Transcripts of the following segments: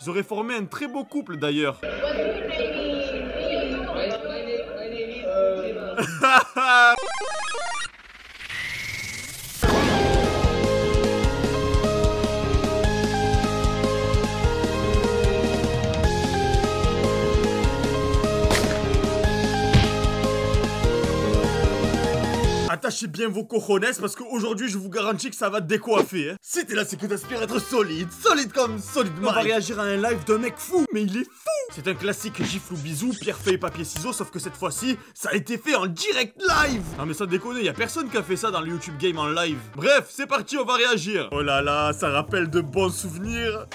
Ils auraient formé un très beau couple d'ailleurs. Attachez bien vos cojones parce qu'aujourd'hui je vous garantis que ça va décoiffer. Hein. Si t'es là, c'est que t'aspires à être solide comme solide. On va réagir à un live d'un mec fou, mais il est fou. C'est un classique gifle ou bisou, pierre, feuille, papier, ciseaux, sauf que cette fois-ci, ça a été fait en direct live. Non mais ça déconne, y a personne qui a fait ça dans le YouTube Game en live. Bref, c'est parti, on va réagir. Oh là là, ça rappelle de bons souvenirs.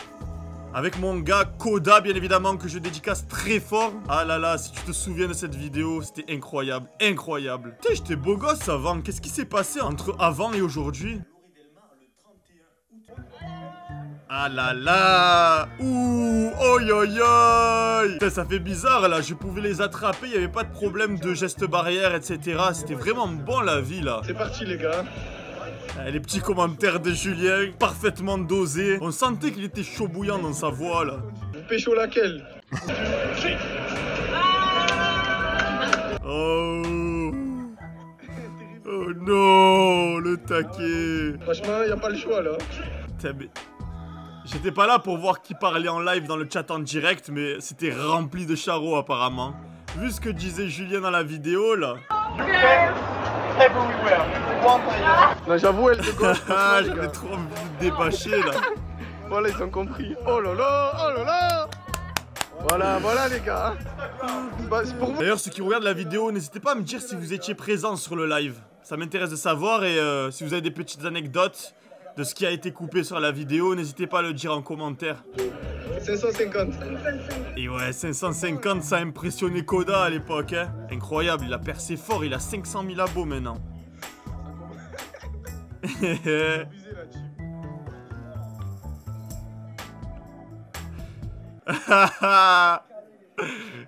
Avec mon gars Koda, bien évidemment, que je dédicace très fort. Ah là là, si tu te souviens de cette vidéo, c'était incroyable, incroyable. Putain, j'étais beau gosse avant. Qu'est-ce qui s'est passé entre avant et aujourd'hui? Ah là là. Ouh, oi oi oi. Putain, ça fait bizarre là, je pouvais les attraper, il n'y avait pas de problème de gestes barrières, etc. C'était vraiment bon la vie là. C'est parti les gars. Les petits commentaires de Julien, parfaitement dosés. On sentait qu'il était chaud bouillant dans sa voix, là. Vous pécho laquelle? Oh. Oh non, le taquet. Franchement, y a pas le choix, là. J'étais pas là pour voir qui parlait en live dans le chat en direct, mais c'était rempli de charros, apparemment. Vu ce que disait Julien dans la vidéo, là... Non, j'avoue, elle te gauche. Ah, j'avais trop envie de débâcher là. Voilà, ils ont compris. Oh là là, oh là là. Voilà, voilà les gars. Bah, c'est pour vous. D'ailleurs, ceux qui regardent la vidéo, n'hésitez pas à me dire si vous étiez présents sur le live. Ça m'intéresse de savoir et si vous avez des petites anecdotes de ce qui a été coupé sur la vidéo, n'hésitez pas à le dire en commentaire. 550. Et ouais, 550, ça a impressionné Koda à l'époque, hein. Incroyable, il a percé fort, il a 500 000 abos maintenant.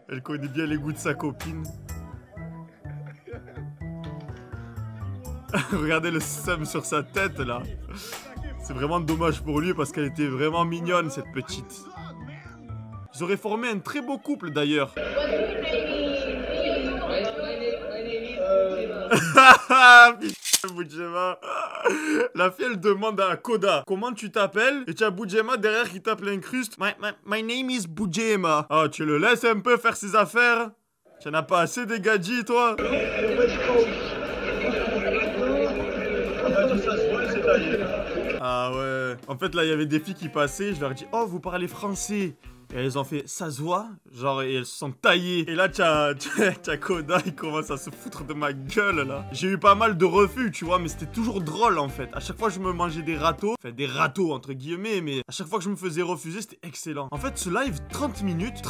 Elle connaît bien les goûts de sa copine. Regardez le seum sur sa tête là. C'est vraiment dommage pour lui parce qu'elle était vraiment mignonne cette petite. Ils auraient formé un très beau couple d'ailleurs. Putain, Boudjema. La fille elle demande à Koda comment tu t'appelles et tu as Boudjema derrière qui tape l'incruste. My name is Boudjema. Ah, tu le laisses un peu faire ses affaires? Tu n'en as pas assez des gadgets toi? Ah ouais. En fait là il y avait des filles qui passaient, je leur ai dit oh vous parlez français. Et elles ont fait ça se voit, genre et elles se sont taillées. Et là t'as Koda, il commence à se foutre de ma gueule là. J'ai eu pas mal de refus tu vois, mais c'était toujours drôle en fait. À chaque fois je me mangeais des râteaux, enfin des râteaux entre guillemets, mais à chaque fois que je me faisais refuser c'était excellent. En fait ce live 30 minutes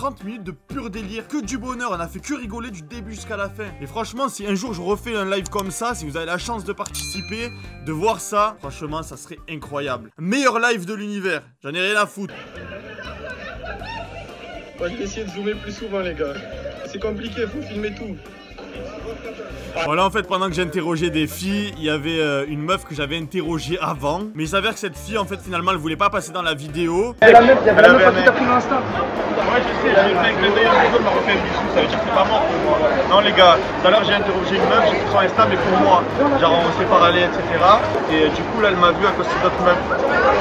de pur délire, que du bonheur, on a fait que rigoler du début jusqu'à la fin. Et franchement si un jour je refais un live comme ça, si vous avez la chance de participer, de voir ça, franchement ça serait incroyable. Meilleur live de l'univers, j'en ai rien à foutre. Moi, je vais essayer de zoomer plus souvent, les gars. C'est compliqué, faut filmer tout. Voilà, en fait, pendant que j'interrogeais des filles, il y avait une meuf que j'avais interrogée avant. Mais il s'avère que cette fille, en fait, finalement, elle voulait pas passer dans la vidéo. Il y avait la meuf qui t'a pris l'instant. Ouais, je sais, j'ai fait un clin d'œil à un m'a refait un bisou, ça veut dire que c'est pas mort pour moi. Non, les gars, tout à l'heure, j'ai interrogé une meuf, j'ai pris son Insta, mais pour moi. Genre, on s'est parlé, etc. Et du coup, là, elle m'a vu à cause de d'autres meufs.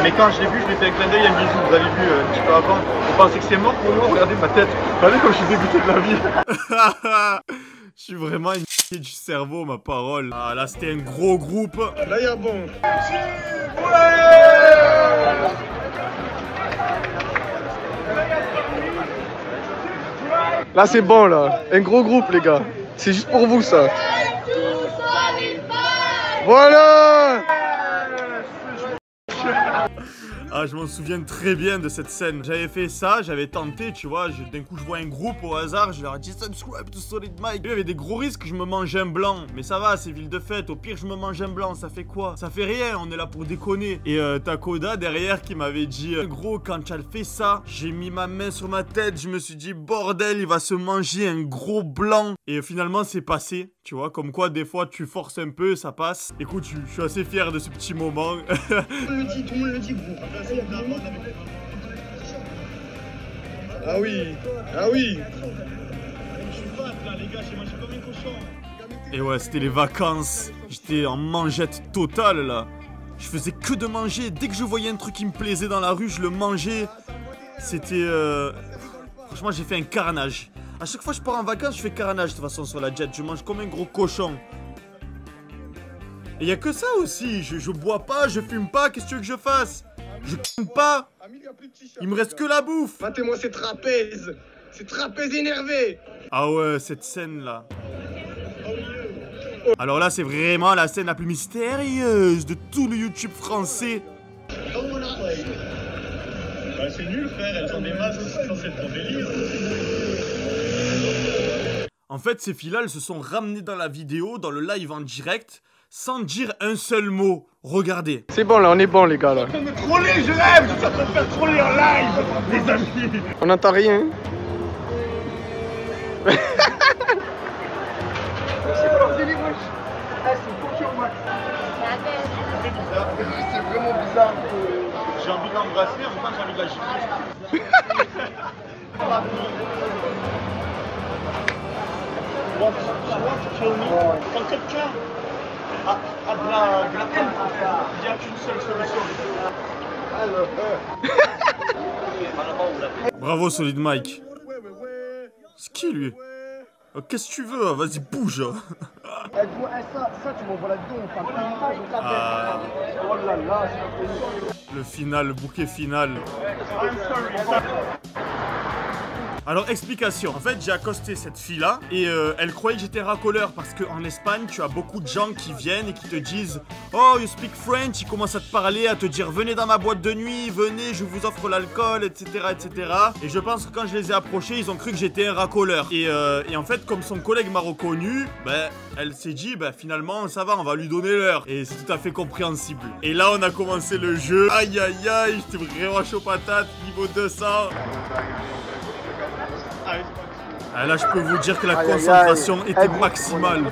Mais quand je l'ai vu, je lui ai fait un clin d'œil, un bisou. Vous avez vu un petit peu avant. Vous pensez que c'est mort pour moi? Regardez ma tête. Vous savez comme je suis dégoûté de la vie. Je suis vraiment une du cerveau, ma parole. Ah, là, c'était un gros groupe. Là, il y a bon. Là, c'est bon, là. Un gros groupe, les gars. C'est juste pour vous, ça. Voilà. Ah, je m'en souviens très bien de cette scène. J'avais fait ça, j'avais tenté, tu vois. D'un coup, je vois un groupe au hasard. Je leur ai dit subscribe to Solid Mike. Il y avait des gros risques que je me mange un blanc. Mais ça va, c'est ville de fête. Au pire, je me mange un blanc. Ça fait quoi? Ça fait rien. On est là pour déconner. Et t'as Koda derrière qui m'avait dit gros, quand tu as fait ça, j'ai mis ma main sur ma tête. Je me suis dit bordel, il va se manger un gros blanc. Et finalement, c'est passé. Tu vois, comme quoi, des fois, tu forces un peu, ça passe. Écoute, je suis assez fier de ce petit moment. Tout le monde le dit, gros. Ah oui, ah oui. Je suis fat là, les gars, j'ai mangé comme un cochon. Et ouais, c'était les vacances. J'étais en mangette totale là. Je faisais que de manger. Dès que je voyais un truc qui me plaisait dans la rue, je le mangeais. C'était... Franchement, j'ai fait un carnage. À chaque fois que je pars en vacances, je fais carnage de toute façon sur la jet. Je mange comme un gros cochon. Et y a que ça aussi. Je bois pas, je fume pas. Qu'est-ce que tu veux que je fasse? Je fume pas. Il me reste que la bouffe. Matez-moi ces trapèzes. Ces trapèzes énervés. Ah ouais, cette scène là. Alors là, c'est vraiment la scène la plus mystérieuse de tout le YouTube français. Bah, c'est nul, frère, elles ont des masques, c'est censé être ton délire. En fait, ces filles-là, elles se sont ramenées dans la vidéo, dans le live en direct, sans dire un seul mot. Regardez. C'est bon là, on est bon les gars là. Je me troller, je rêve, je suis en train de faire troller en live, les amis. On n'entend rien. C'est quoi le délire, wesh? Ah, c'est cochon, Max. C'est vraiment bizarre. J'ai envie de l'embrasser, en même temps j'ai envie de la gifler. Want to kill me? Quand quelqu'un a de la haine pour faire, il n'y a qu'une seule solution. Bravo, Solid Mike. C'est qui lui? Oh, qu'est-ce que tu veux? Vas-y, bouge. Ça, tu m'envoies là-dedans, on parle pas. Ah. Oh là là, Le final, le bouquet final. Alors, explication. En fait, j'ai accosté cette fille-là et elle croyait que j'étais racoleur parce qu'en Espagne, tu as beaucoup de gens qui viennent et qui te disent « Oh, you speak French », ils commencent à te parler, à te dire « Venez dans ma boîte de nuit, venez, je vous offre l'alcool, etc., etc. » Et je pense que quand je les ai approchés, ils ont cru que j'étais un racoleur. Et en fait, comme son collègue m'a reconnu, ben, elle s'est dit « Ben, finalement, ça va, on va lui donner l'heure. » Et c'est tout à fait compréhensible. Et là, on a commencé le jeu. Aïe, aïe, aïe, j'étais vraiment chaud patate, niveau 200. Ah, là, je peux vous dire que la concentration était maximale.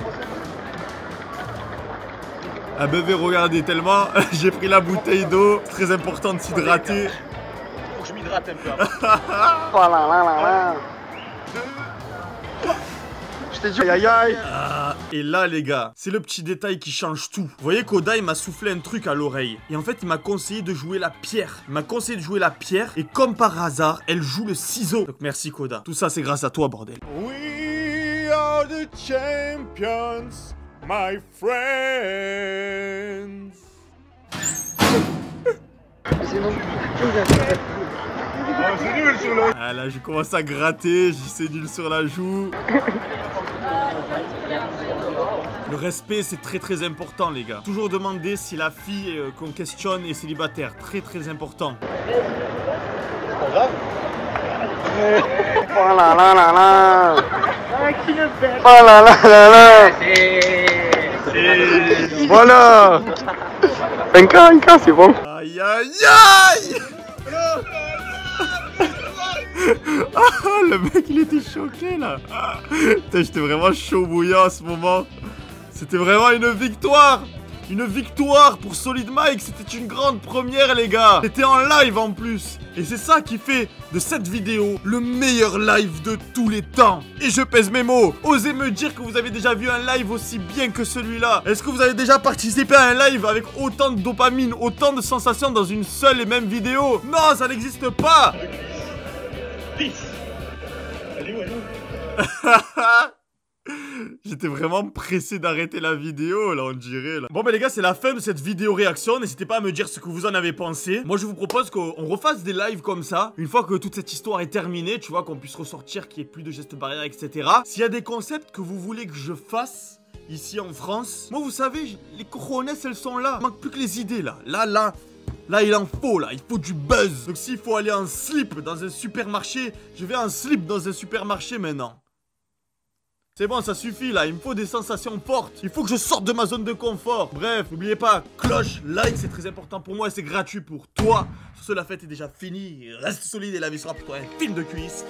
Ah bébé, regardez, tellement j'ai pris la bouteille d'eau. C'est très important de s'hydrater. Faut que je m'hydrate un peu. Je t'ai dit, aïe aïe. Ah, et là, les gars, c'est le petit détail qui change tout. Vous voyez qu'Oda, il m'a soufflé un truc à l'oreille. Et en fait, il m'a conseillé de jouer la pierre. Il m'a conseillé de jouer la pierre. Et comme par hasard, elle joue le ciseau. Donc merci, Koda. Tout ça, c'est grâce à toi, bordel. We are the champions, my friends. C'est nul sur le... Ah là, j'ai commencé à gratter. C'est nul sur la joue. Le respect, c'est très très important, les gars. Toujours demander si la fille qu'on questionne est célibataire. Très très important. C'est pas grave. Oh là là là là. Oh là là là là. Voilà. Un cas, c'est bon. Aïe aïe aïe. Ah, le mec, il était choqué, là. Putain, j'étais vraiment chaud bouillant à ce moment. C'était vraiment une victoire. Une victoire pour Solid Mike. C'était une grande première, les gars. C'était en live en plus. Et c'est ça qui fait de cette vidéo le meilleur live de tous les temps. Et je pèse mes mots. Osez me dire que vous avez déjà vu un live aussi bien que celui-là. Est-ce que vous avez déjà participé à un live avec autant de dopamine, autant de sensations dans une seule et même vidéo? Non, ça n'existe pas. J'étais vraiment pressé d'arrêter la vidéo, là, on dirait, là. Bon, bah les gars, c'est la fin de cette vidéo réaction. N'hésitez pas à me dire ce que vous en avez pensé. Moi, je vous propose qu'on refasse des lives comme ça. Une fois que toute cette histoire est terminée, tu vois, qu'on puisse ressortir, qu'il n'y ait plus de gestes barrières, etc. S'il y a des concepts que vous voulez que je fasse ici en France, moi, vous savez, les cojones, elles sont là. Il manque plus que les idées, là. Là, il en faut, là. Il faut du buzz. Donc, s'il faut aller en slip dans un supermarché, je vais en slip dans un supermarché maintenant. C'est bon, ça suffit, là. Il me faut des sensations fortes. Il faut que je sorte de ma zone de confort. Bref, n'oubliez pas, cloche, like, c'est très important pour moi et c'est gratuit pour toi. Sur ce, la fête est déjà finie. Reste solide et la vie sera pour toi un film de cuisse.